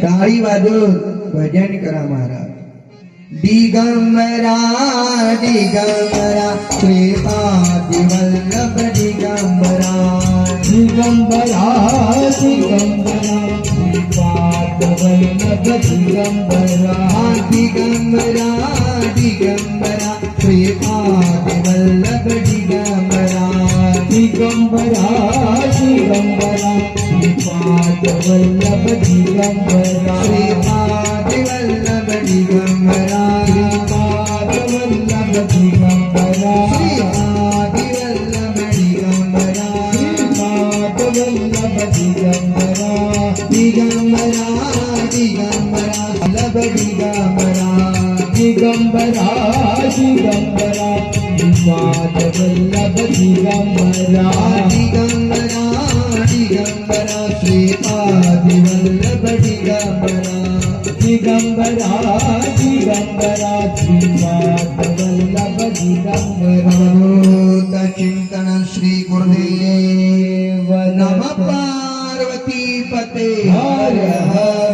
टाळी वाजवून भजन करा महाराज. दिगंबरा दिगंबरा श्रीपाद वल्लभ दिगंबरा दिगंबरा दिगंबरा श्रीपाद वल्लभ दिगंबरा दिगंबरा दिगंबरा श्रीपाद वल्लभ दिगंबरा दिगंबरा दिगंबरा श्रीपाद वल्लभ दिगंबरा श्रीपाद वल्लभ दिगंबरा श्रीपाद वल्लभ दिगंबरा श्रीपाद वल्लभ दिगंबरा श्रीपाद वल्लभ दिगंबरा दिगंबरा दिगंबरा वल्लभ दिगंबरा दिगंबरा दिगंबरा श्रीपाद वल्लभ दिगंबरा दिगंबरा दिगंबरा श्रीपाद वल्लभ दिगंबरा दिगंबरा दिगंबरा श्रीपाद वल्लभ दिगंबरा अवधूत चिंतन श्री गुरुदेव नमः. पार्वती पते हर हर